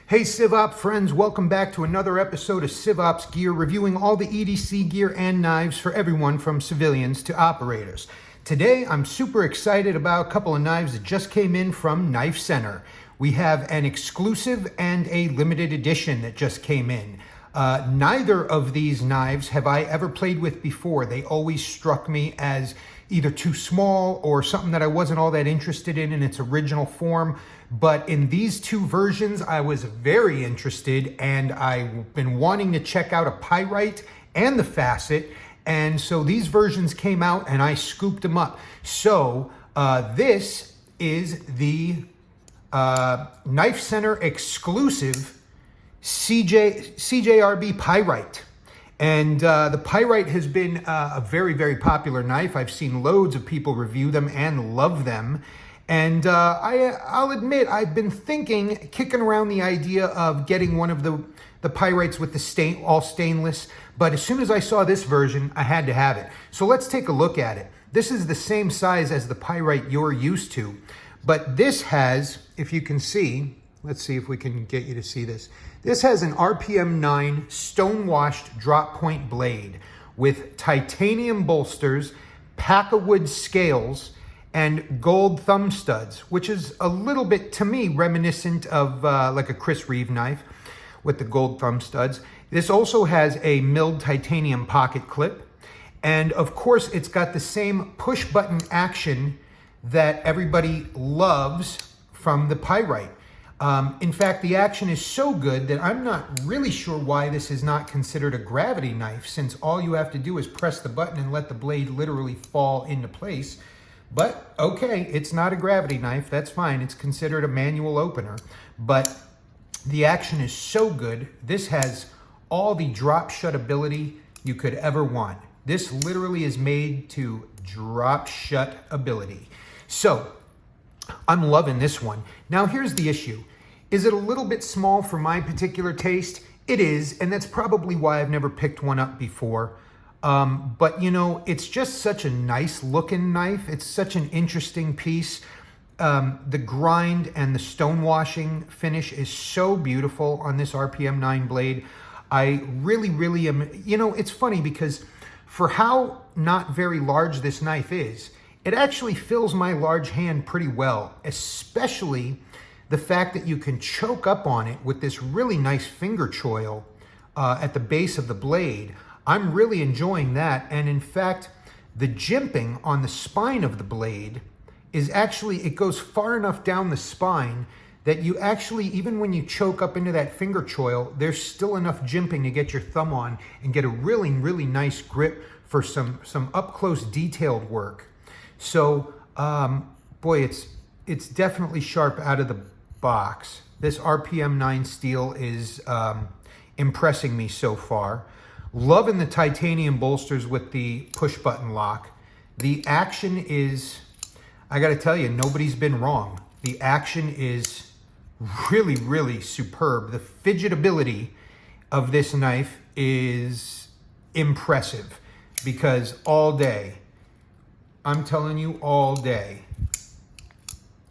Hey CivOp friends, welcome back to another episode of CivOps Gear, reviewing all the EDC gear and knives for everyone from civilians to operators. Today, I'm super excited about a couple of knives that just came in from KnifeCenter. We have an exclusive and a limited edition that just came in. Neither of these knives have I ever played with before. They always struck me as either too small or something that I wasn't all that interested in its original form. But in these two versions, I was very interested, and I've been wanting to check out a Pyrite and the Facet. And so these versions came out and I scooped them up. So this is the KnifeCenter exclusive CJRB Pyrite. And the Pyrite has been a very, very popular knife. I've seen loads of people review them and love them. And I'll admit, I've been kicking around the idea of getting one of the Pyrites with the all stainless. But as soon as I saw this version, I had to have it. So let's take a look at it. This is the same size as the Pyrite you're used to. But this has, if you can see, let's see if we can get you to see this. This has an RPM 9 stonewashed drop point blade with titanium bolsters, Pakkawood scales, and gold thumb studs, which is a little bit, to me, reminiscent of like a Chris Reeve knife with the gold thumb studs. This also has a milled titanium pocket clip. And of course, it's got the same push button action that everybody loves from the Pyrite. In fact, the action is so good that I'm not really sure why this is not considered a gravity knife, since all you have to do is press the button and let the blade literally fall into place. But okay, it's not a gravity knife, that's fine. It's considered a manual opener, but the action is so good. This has all the drop shut ability you could ever want. This literally is made to drop shut ability. So I'm loving this one. Now here's the issue. Is it a little bit small for my particular taste? It is, and that's probably why I've never picked one up before. But you know, it's just such a nice looking knife. It's such an interesting piece. The grind and the stonewashing finish is so beautiful on this RPM 9 blade. I really am, you know, it's funny because for how not very large this knife is, it actually fills my large hand pretty well, especially the fact that you can choke up on it with this really nice finger choil at the base of the blade. I'm really enjoying that. And in fact, the jimping on the spine of the blade is actually, it goes far enough down the spine that you actually, even when you choke up into that finger choil, there's still enough jimping to get your thumb on and get a really nice grip for some up close detailed work. So, boy, it's definitely sharp out of the box. This RPM 9 steel is impressing me so far. Loving the titanium bolsters with the push button lock. The action is, I gotta tell you, nobody's been wrong. The action is really superb. The fidgetability of this knife is impressive, because all day, I'm telling you, all day,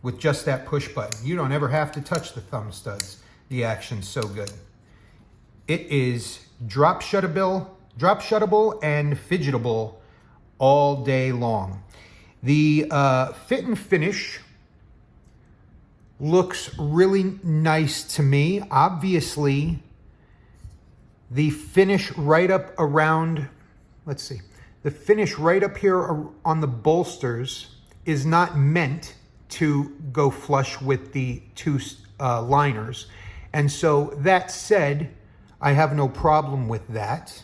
with just that push button, you don't ever have to touch the thumb studs. The action's so good. It is drop shuttable and fidgetable all day long. The fit and finish looks really nice to me. Obviously, the finish right up around, let's see, the finish right up here on the bolsters is not meant to go flush with the two liners. And so that said, I have no problem with that.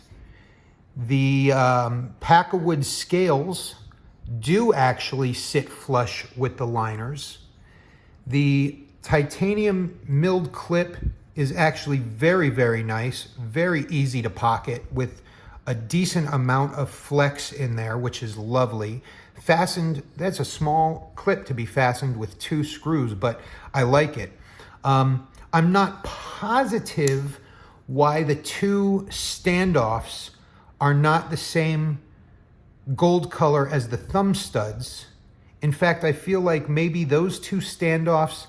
The Pakkawood scales do actually sit flush with the liners. The titanium milled clip is actually very nice, very easy to pocket with a decent amount of flex in there, which is lovely. Fastened, that's a small clip to be fastened with 2 screws, but I like it. I'm not positive why the 2 standoffs are not the same gold color as the thumb studs. In fact, I feel like maybe those 2 standoffs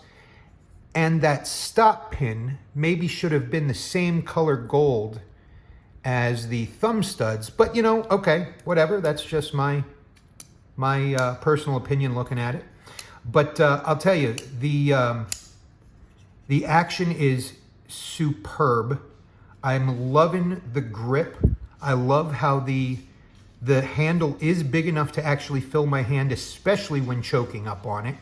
And that stop pin maybe should have been the same color gold as the thumb studs, but you know, okay, whatever. That's just my personal opinion looking at it. But I'll tell you, the action is superb. I'm loving the grip. I love how the handle is big enough to actually fill my hand, especially when choking up on it.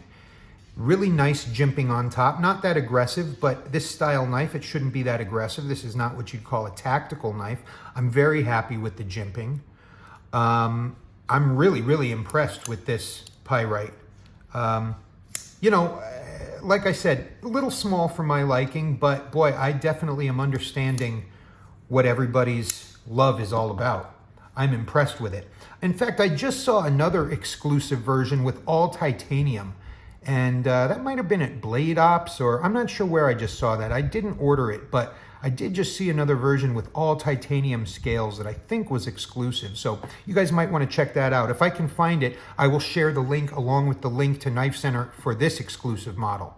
Really nice jimping on top. Not that aggressive, but this style knife, it shouldn't be that aggressive. This is not what you'd call a tactical knife. I'm very happy with the jimping. I'm really, really impressed with this Pyrite. You know, like I said, a little small for my liking, but boy, I definitely am understanding what everybody's love is all about. I'm impressed with it. In fact, I just saw another exclusive version with all titanium. And that might have been at Blade Ops, or I'm not sure where I just saw that. I didn't order it, but I did just see another version with all titanium scales that I think was exclusive. So you guys might want to check that out. If I can find it, I will share the link along with the link to Knife Center for this exclusive model.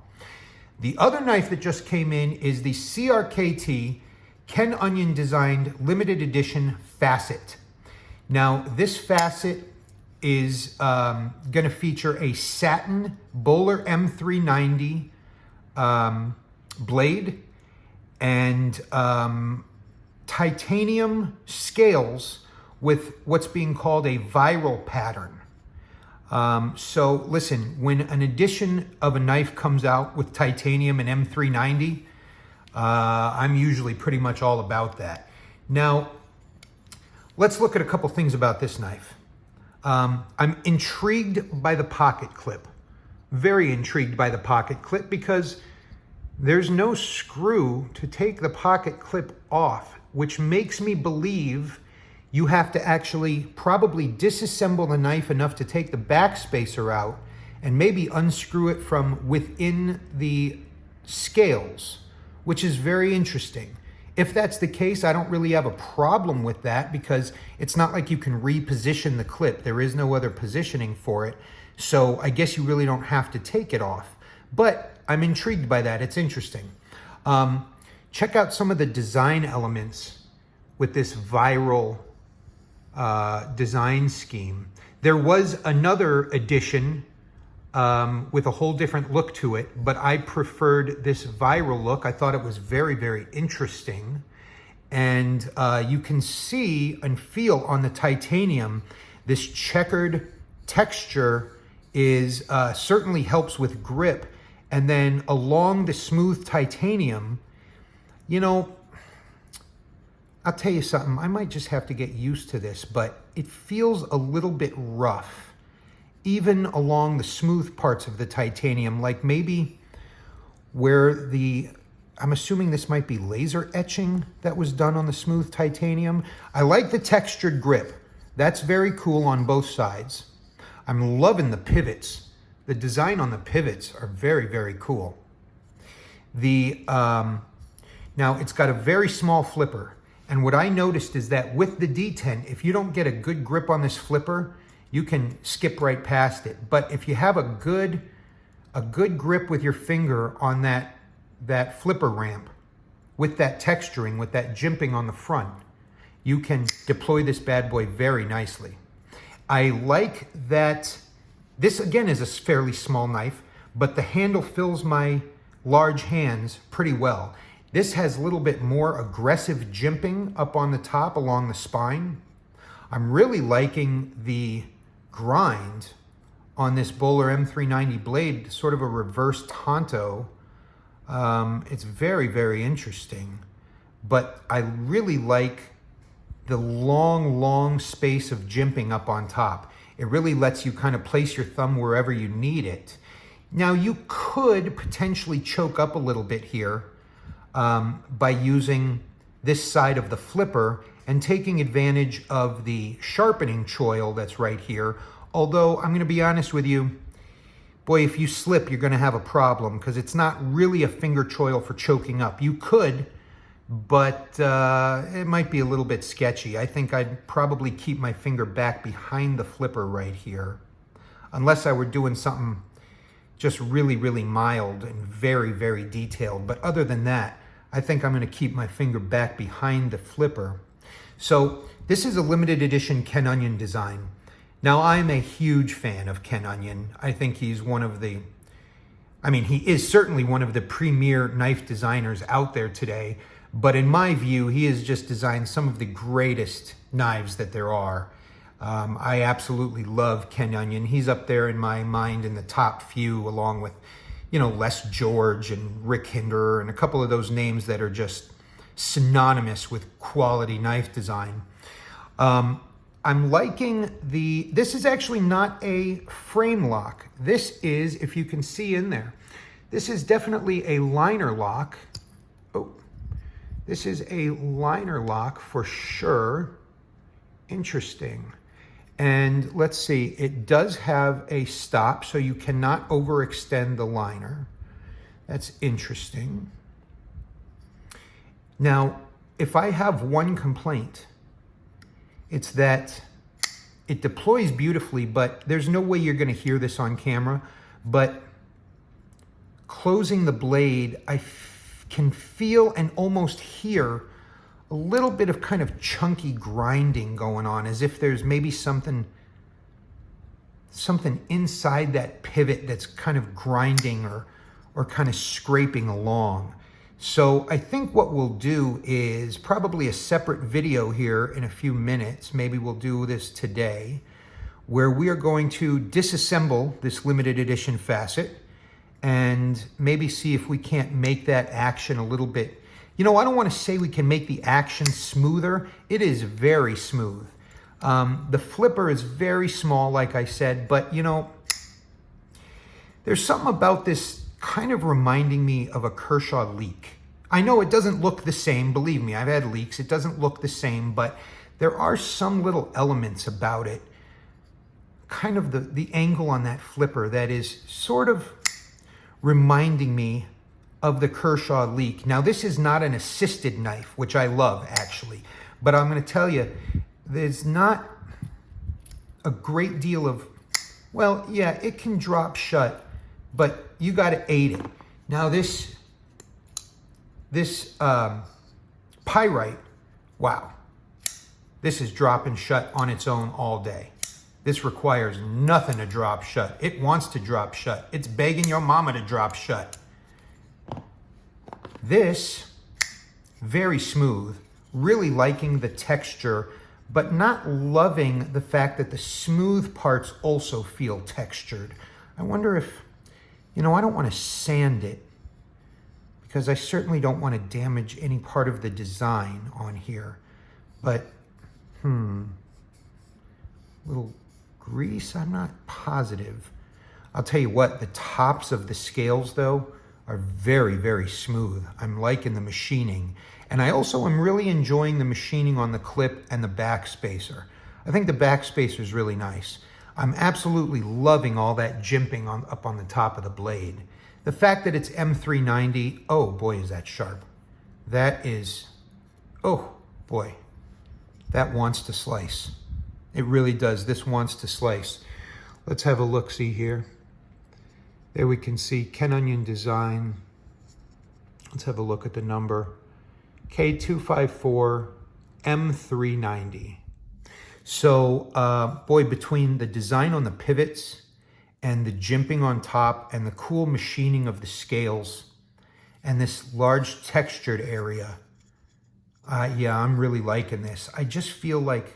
The other knife that just came in is the CRKT Ken Onion designed limited edition Facet. Now this Facet is going to feature a satin BOHLER M390 blade and titanium scales with what's being called a viral pattern. So listen, when an edition of a knife comes out with titanium and M390, I'm usually pretty much all about that. Now, let's look at a couple things about this knife. I'm intrigued by the pocket clip, very intrigued by the pocket clip, because there's no screw to take the pocket clip off, which makes me believe you have to actually probably disassemble the knife enough to take the back spacer out and maybe unscrew it from within the scales, which is very interesting. If that's the case, I don't really have a problem with that, because it's not like you can reposition the clip. There is no other positioning for it. So I guess you really don't have to take it off. But I'm intrigued by that. It's interesting. Check out some of the design elements with this viral design scheme. There was another edition with a whole different look to it, but I preferred this viral look. I thought it was very, very interesting. And you can see and feel on the titanium, this checkered texture is certainly helps with grip. And then along the smooth titanium, you know, I'll tell you something, I might just have to get used to this, but it feels a little bit rough, even along the smooth parts of the titanium, like maybe where I'm assuming this might be laser etching that was done on the smooth titanium. I like the textured grip. That's very cool on both sides. I'm loving the pivots. The design on the pivots are very, very cool. Now it's got a very small flipper. And what I noticed is that with the D10, if you don't get a good grip on this flipper, you can skip right past it. But if you have a good grip with your finger on that flipper ramp, with that texturing, with that jimping on the front, you can deploy this bad boy very nicely. I like that this, again, is a fairly small knife, but the handle fills my large hands pretty well. This has a little bit more aggressive jimping up on the top along the spine. I'm really liking the grind on this BOHLER M390 blade, sort of a reverse Tonto. It's very, very interesting, but I really like the long space of jimping up on top. It really lets you kind of place your thumb wherever you need it. Now, you could potentially choke up a little bit here by using this side of the flipper and taking advantage of the sharpening choil that's right here. Although, I'm going to be honest with you, boy, if you slip, you're going to have a problem, because it's not really a finger choil for choking up. You could, but it might be a little bit sketchy. I think I'd probably keep my finger back behind the flipper right here, unless I were doing something, just really, really mild and very, very detailed. But other than that, I think I'm going to keep my finger back behind the flipper. So this is a limited edition Ken Onion design. Now, I'm a huge fan of Ken Onion. I think he's one of the, he is certainly one of the premier knife designers out there today. But in my view, he has just designed some of the greatest knives that there are. I absolutely love Ken Onion. He's up there in my mind in the top few, along with, Les George and Rick Hinderer and a couple of those names that are just synonymous with quality knife design. I'm liking this is actually not a frame lock. This is, if you can see in there, this is definitely a liner lock. Oh, this is a liner lock for sure. Interesting. And let's see, it does have a stop, so you cannot overextend the liner. That's interesting. Now, if I have one complaint, it's that it deploys beautifully, but there's no way you're going to hear this on camera. But closing the blade, I can feel and almost hear a little bit of kind of chunky grinding going on, as if there's maybe something inside that pivot that's kind of grinding or kind of scraping along. So I think what we'll do is probably a separate video here in a few minutes. Maybe we'll do this today, where we are going to disassemble this limited edition Facet and maybe see if we can't make that action a little bit. I don't want to say we can make the action smoother. It is very smooth. The flipper is very small, like I said, but there's something about this kind of reminding me of a Kershaw leak. I know it doesn't look the same, believe me, I've had leaks. It doesn't look the same, but there are some little elements about it. Kind of the angle on that flipper that is sort of reminding me of the Kershaw leak. Now, this is not an assisted knife, which I love actually, but I'm going to tell you, there's not a great deal of, well, yeah, it can drop shut, but you got to aid it. Now, this Pyrite, wow, this is dropping shut on its own all day. This requires nothing to drop shut. It wants to drop shut. It's begging your mama to drop shut. This, very smooth, really liking the texture, but not loving the fact that the smooth parts also feel textured. I wonder if, I don't want to sand it because I certainly don't want to damage any part of the design on here. But, little grease, I'm not positive. I'll tell you what, the tops of the scales though are very, very smooth. I'm liking the machining. And I also am really enjoying the machining on the clip and the back spacer. I think the back spacer is really nice. I'm absolutely loving all that jimping up on the top of the blade. The fact that it's M390, oh boy, is that sharp. That is, oh boy, that wants to slice. It really does. This wants to slice. Let's have a look-see here. There we can see Ken Onion design. Let's have a look at the number. K254 M390. So, boy, between the design on the pivots and the jimping on top and the cool machining of the scales and this large textured area, yeah, I'm really liking this. I just feel like,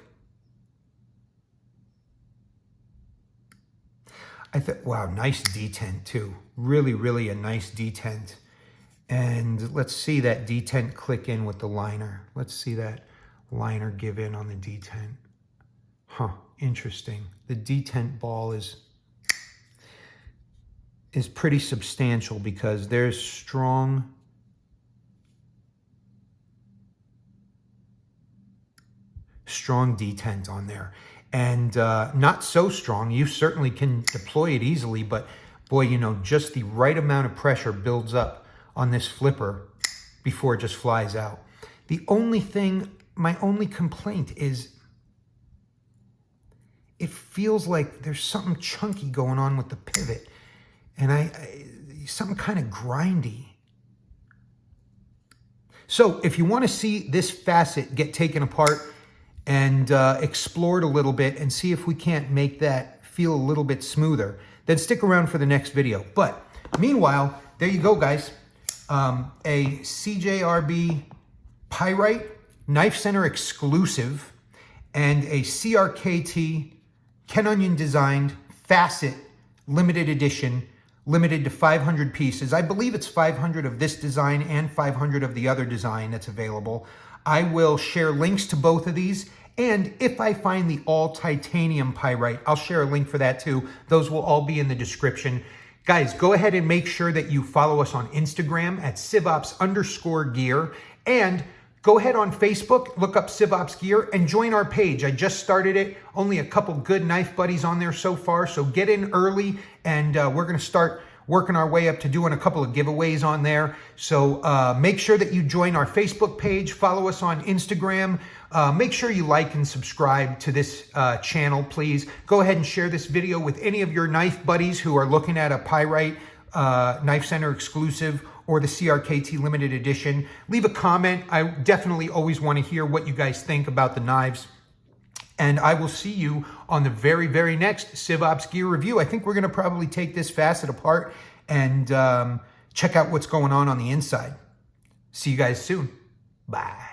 wow, nice detent too. Really, really a nice detent. And let's see that detent click in with the liner. Let's see that liner give in on the detent. Huh, interesting. The detent ball is pretty substantial because there's strong detent on there. And not so strong. You certainly can deploy it easily, but boy, just the right amount of pressure builds up on this flipper before it just flies out. The only thing, my only complaint is it feels like there's something chunky going on with the pivot. and something kind of grindy. So if you want to see this facet get taken apart and explored a little bit and see if we can't make that feel a little bit smoother, then stick around for the next video. But meanwhile, there you go, guys. A CJRB Pyrite Knife Center exclusive and a CRKT Ken Onion designed Facet limited edition, limited to 500 pieces. I believe it's 500 of this design and 500 of the other design that's available. I will share links to both of these. And if I find the all titanium pyrite, I'll share a link for that too. Those will all be in the description. Guys, go ahead and make sure that you follow us on Instagram at civops_gear, and go ahead on Facebook, look up Civops Gear, and join our page. I just started it. Only a couple good knife buddies on there so far, so get in early, and we're going to start working our way up to doing a couple of giveaways on there. So make sure that you join our Facebook page, follow us on Instagram. Make sure you like and subscribe to this channel, please. Go ahead and share this video with any of your knife buddies who are looking at a Pyrite Knife Center exclusive or the CRKT limited edition. Leave a comment. I definitely always want to hear what you guys think about the knives. And I will see you on the very, very next Civops Gear review. I think we're going to probably take this facet apart and check out what's going on the inside. See you guys soon. Bye.